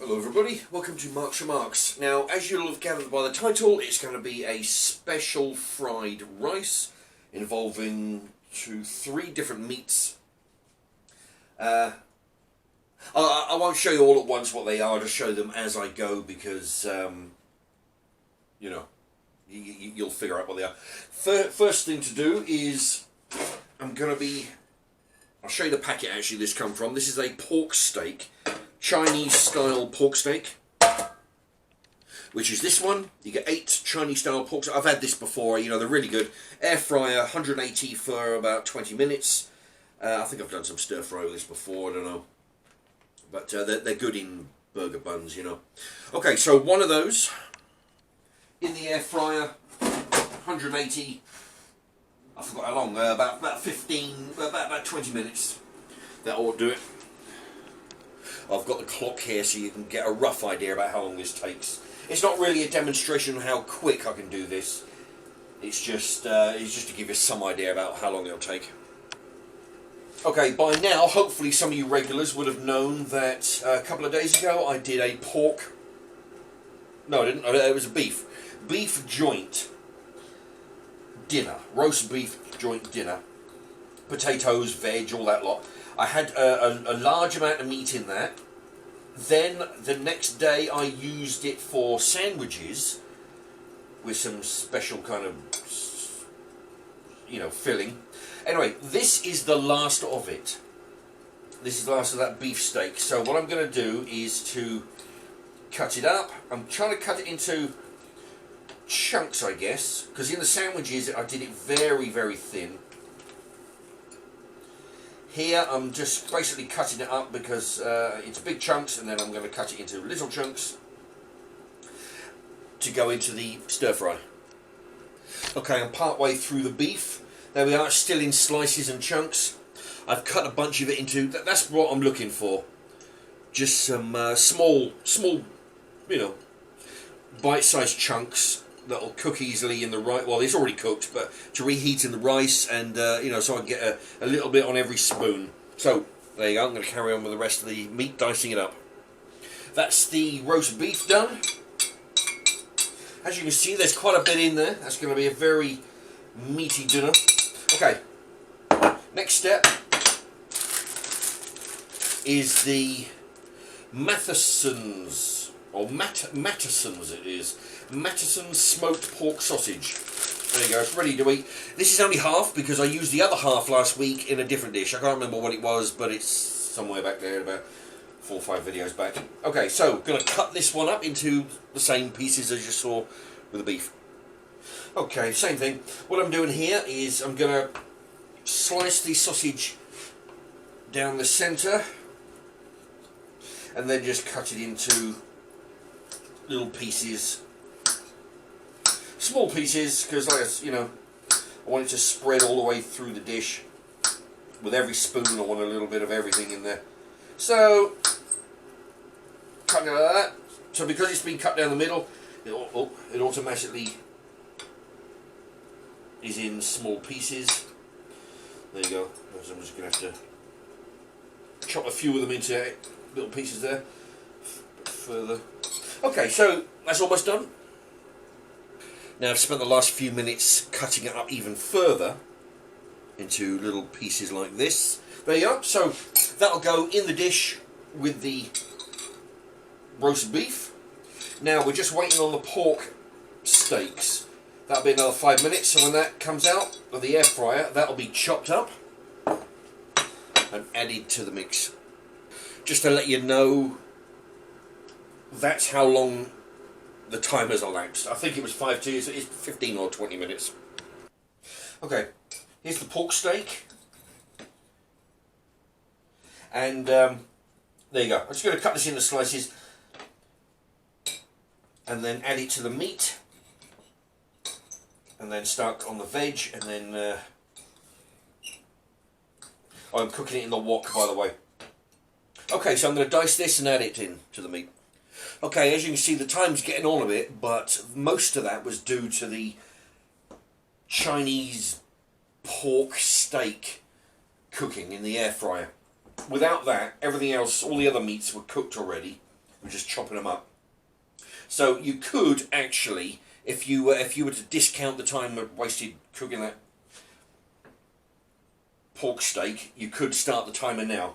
Hello everybody, welcome to Mark's Remarks. Now, as you'll have gathered by the title, it's going to be a special fried rice involving three different meats. I won't show you all at once what they are, I'll just show them as I go because, you'll figure out what they are. First thing to do is, I'll show you the packet actually this come from. This is a pork steak. Chinese style pork steak, which is this one. You get 8 Chinese style pork. I've had this before, they're really good. Air fryer, 180 for about 20 minutes. I think I've done some stir fry with this before, I don't know. But they're good in burger buns, Okay, so one of those in the air fryer, 180, I forgot how long, about 20 minutes. That ought to do it. I've got the clock here so you can get a rough idea about how long this takes. It's not really a demonstration of how quick I can do this. It's just to give you some idea about how long it'll take. Okay, by now, hopefully some of you regulars would have known that a couple of days ago I did a pork... No, I didn't. It was a beef joint dinner. Roast beef joint dinner. Potatoes, veg, all that lot. I had a large amount of meat in that. Then the next day I used it for sandwiches with some special kind of, filling. Anyway, this is the last of it. This is the last of that beef steak. So what I'm going to do is to cut it up. I'm trying to cut it into chunks, I guess, because in the sandwiches I did it very, very thin. Here I'm just basically cutting it up because it's big chunks, and then I'm going to cut it into little chunks to go into the stir fry. Okay, I'm part way through the beef. There we are, still in slices and chunks. I've cut a bunch of it into, that's what I'm looking for. Just some small, bite-sized chunks that'll cook easily in the rice. Well, it's already cooked, but to reheat in the rice, and so I can get a little bit on every spoon. So there you go. I'm going to carry on with the rest of the meat, dicing it up. That's the roast beef done. As you can see, there's quite a bit in there. That's going to be a very meaty dinner. Okay. Next step is the Matheson's, or Mattison's it is. Mattison's smoked pork sausage. There you go, it's ready to eat. This is only half because I used the other half last week in a different dish. I can't remember what it was, but it's somewhere back there, about 4 or 5 videos back. Okay, so going to cut this one up into the same pieces as you saw with the beef. Okay, same thing. What I'm doing here is I'm going to slice the sausage down the centre and then just cut it into little pieces. Small pieces, because I want it to spread all the way through the dish. With every spoon I want a little bit of everything in there. So, cutting it like that. So because it's been cut down the middle, it automatically is in small pieces. There you go. So I'm just going to have to chop a few of them into little pieces there. Further. Okay, so that's almost done. Now I've spent the last few minutes cutting it up even further into little pieces like this. There you are. So that'll go in the dish with the roast beef. Now we're just waiting on the pork steaks. That'll be another 5 minutes. So when that comes out of the air fryer, that'll be chopped up and added to the mix. Just to let you know, that's how long the time has elapsed. I think it was 5 to, so it's 15 or 20 minutes. Okay, here's the pork steak. And there you go. I'm just going to cut this into slices and then add it to the meat. And then start on the veg, and then I'm cooking it in the wok, by the way. Okay, so I'm going to dice this and add it in to the meat. Okay, as you can see, the time's getting on a bit, but most of that was due to the Chinese pork steak cooking in the air fryer. Without that, everything else, all the other meats were cooked already. We're just chopping them up. So you could actually, if you were to discount the time wasted cooking that pork steak, you could start the timer now.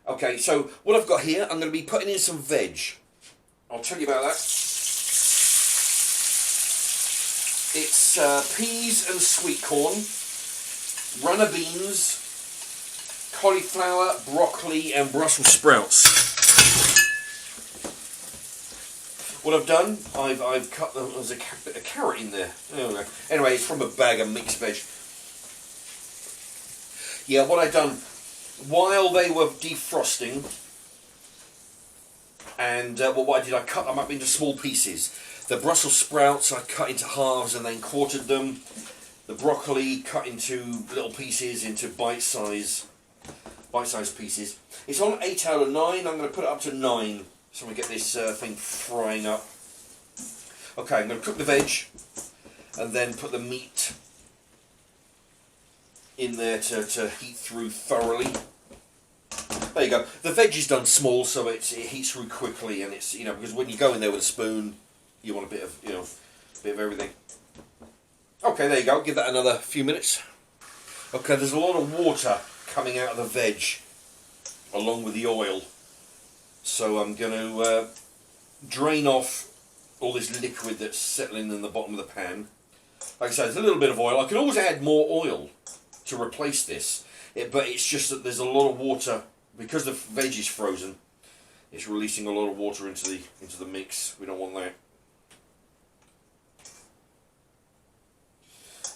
Okay, so what I've got here, I'm going to be putting in some veg. I'll tell you about that. It's peas and sweet corn, runner beans, cauliflower, broccoli and Brussels sprouts. What I've done, I've cut them, there's a carrot in there. Oh, anyway, it's from a bag of mixed veg. Yeah, what I've done, while they were defrosting, and what I did, I cut them up into small pieces. The Brussels sprouts I cut into halves and then quartered them. The broccoli cut into little pieces, into bite-sized pieces. It's on 8 out of 9. I'm going to put it up to 9 so we get this thing frying up. Okay, I'm going to cook the veg and then put the meat in there to heat through thoroughly. There you go. The veg is done small, so it heats through quickly, and it's, you know, because when you go in there with a spoon, you want a bit of, you know, a bit of everything. Okay, there you go. Give that another few minutes. Okay, there's a lot of water coming out of the veg along with the oil, so I'm going to drain off all this liquid that's settling in the bottom of the pan. Like I said, there's a little bit of oil. I can always add more oil to replace this, but it's just that there's a lot of water because the veg is frozen. It's releasing a lot of water into the mix. We don't want that.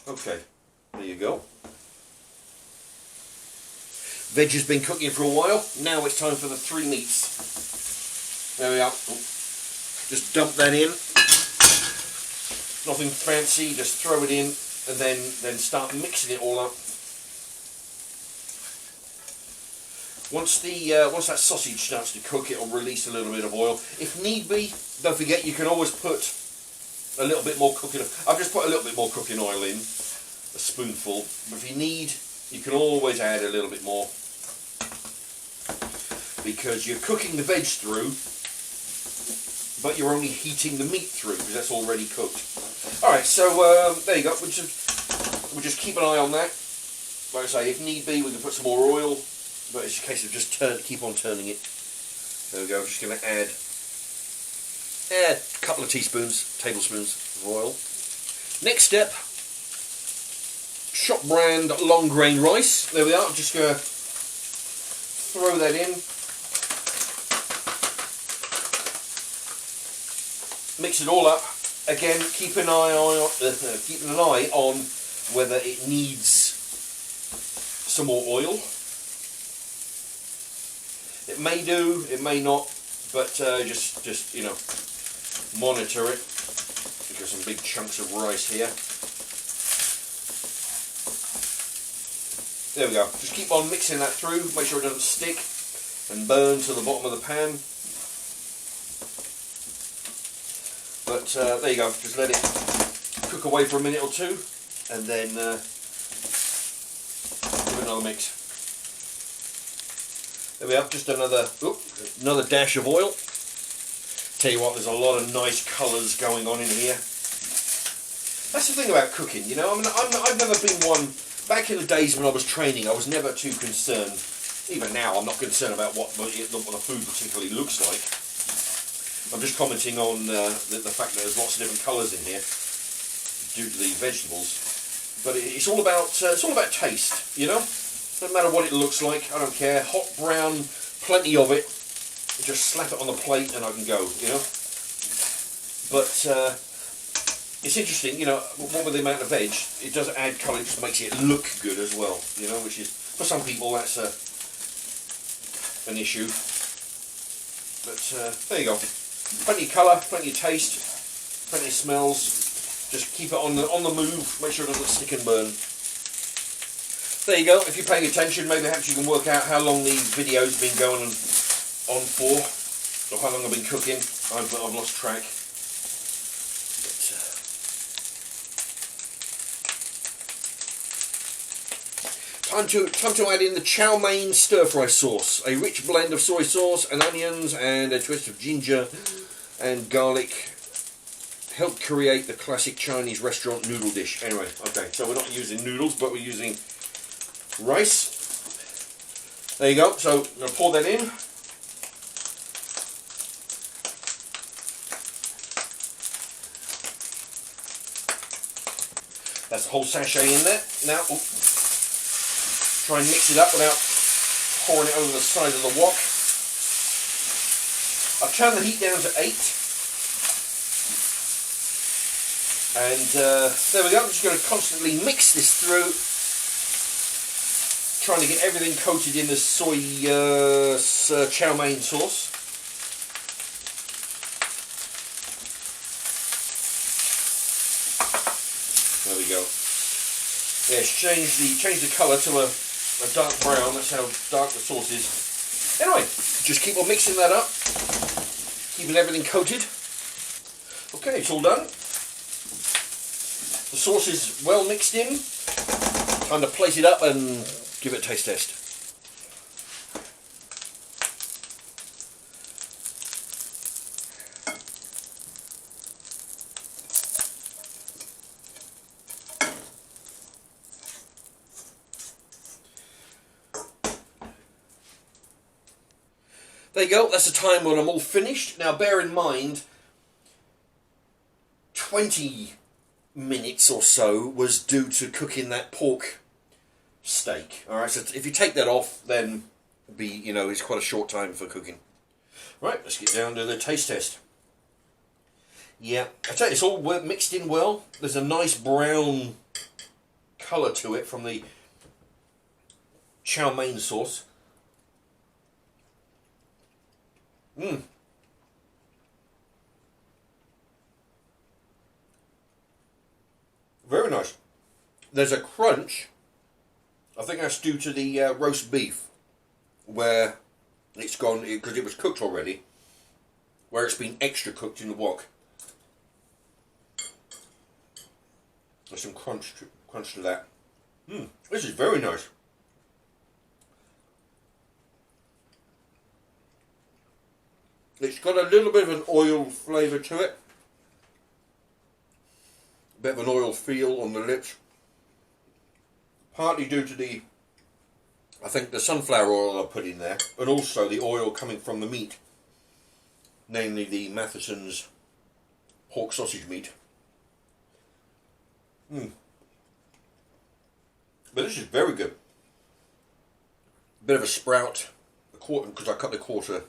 Okay, there you go. Veg has been cooking for a while. Now it's time for the 3 meats. There we are. Just dump that in. Nothing fancy. Just throw it in, and then start mixing it all up. Once that sausage starts to cook, it'll release a little bit of oil. If need be, don't forget you can always put a little bit more cooking. I've just put a little bit more cooking oil in, a spoonful. But if you need, you can always add a little bit more, because you're cooking the veg through, but you're only heating the meat through because that's already cooked. All right, so there you go. We'll just keep an eye on that. Like I say, if need be, we can put some more oil. But it's a case of just keep on turning it. There we go. I'm just going to add a couple of tablespoons of oil. Next step, shop brand long grain rice. There we are. I'm just going to throw that in. Mix it all up. Again, keep an eye on whether it needs some more oil. It may do, it may not, but just you know, monitor it. We've got some big chunks of rice here. There we go. Just keep on mixing that through. Make sure it doesn't stick and burn to the bottom of the pan. But there you go. Just let it cook away for a minute or two, and then give it another mix. There we have just another dash of oil. Tell you what, there's a lot of nice colours going on in here. That's the thing about cooking, you know. I mean, I've never been one. Back in the days when I was training, I was never too concerned. Even now, I'm not concerned about what the food particularly looks like. I'm just commenting on the fact that there's lots of different colours in here due to the vegetables. But it's all about taste, you know. Doesn't matter what it looks like, I don't care. Hot brown, plenty of it. Just slap it on the plate and I can go, you know. But it's interesting, you know, what with the amount of veg, it does add colour, it just makes it look good as well, you know, which is, for some people, that's an issue. But there you go. Plenty of colour, plenty of taste, plenty of smells. Just keep it on the move, make sure it doesn't stick and burn. There you go. If you're paying attention, maybe perhaps you can work out how long the video's been going on for, or how long I've been cooking. I've lost track. But, Time to add in the chow mein stir fry sauce. A rich blend of soy sauce and onions and a twist of ginger and garlic help create the classic Chinese restaurant noodle dish. Anyway, okay, so we're not using noodles, but we're using rice. There you go. So I'm going to pour that in. That's the whole sachet in there. Now, try and mix it up without pouring it over the side of the wok. I've turned the heat down to 8. And there we go. I'm just going to constantly mix this through, trying to get everything coated in the soy chow mein sauce. There we go. Yes, change the colour to a dark brown. That's how dark the sauce is. Anyway, just keep on mixing that up, keeping everything coated. Okay, it's all done. The sauce is well mixed in. Time to plate it up and give it a taste test. There you go, that's the time when I'm all finished. Now bear in mind, 20 minutes or so was due to cooking that pork steak. Alright, so if you take that off, then it's quite a short time for cooking. Right, let's get down to the taste test. Yeah, I tell you, it's all mixed in well. There's a nice brown colour to it from the chow mein sauce. Very nice. There's a crunch. I think that's due to the roast beef, where it's gone, because it was cooked already, where it's been extra cooked in the wok. There's some crunch to that. This is very nice. It's got a little bit of an oil flavour to it. A bit of an oil feel on the lips. Partly due to I think the sunflower oil I put in there, and also the oil coming from the meat. Namely the Matheson's pork sausage meat. But this is very good. Bit of a sprout, because I cut the quarter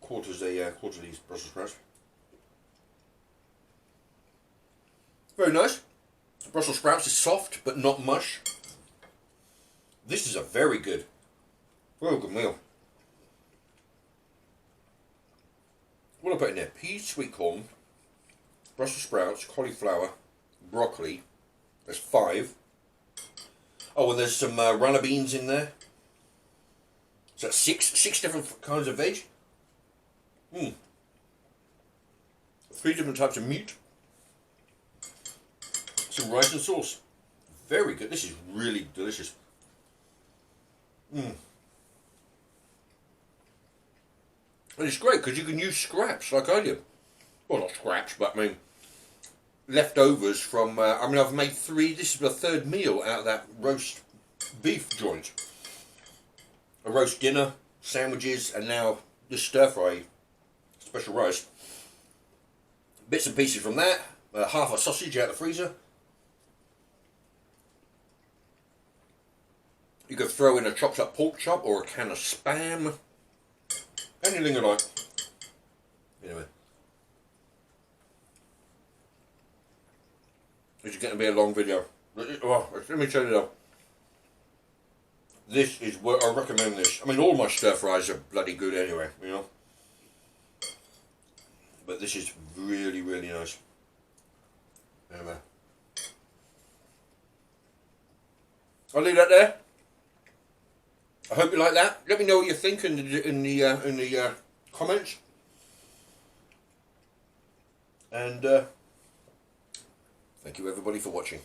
of these Brussels sprouts. Very nice. Brussels sprouts is soft but not mush. This is a very good meal. What I put in there? Peas, sweet corn, Brussels sprouts, cauliflower, broccoli. There's 5. Oh, and there's some runner beans in there. So that's 6 different kinds of veg. 3 different types of meat. Some rice and sauce. Very good. This is really delicious. And it's great because you can use scraps like I did. Well, not scraps, but I mean leftovers from. I've made 3. This is the 3rd meal out of that roast beef joint. A roast dinner, sandwiches, and now this stir fry special rice. Bits and pieces from that. Half a sausage out of the freezer. You could throw in a chopped up pork chop or a can of Spam. Anything you like. Anyway. This is going to be a long video. Oh, let me tell you though. This is where I recommend this. I mean, all my stir fries are bloody good anyway, you know. But this is really, really nice. Anyway. I'll leave that there. I hope you like that. Let me know what you think in the comments. And thank you everybody for watching.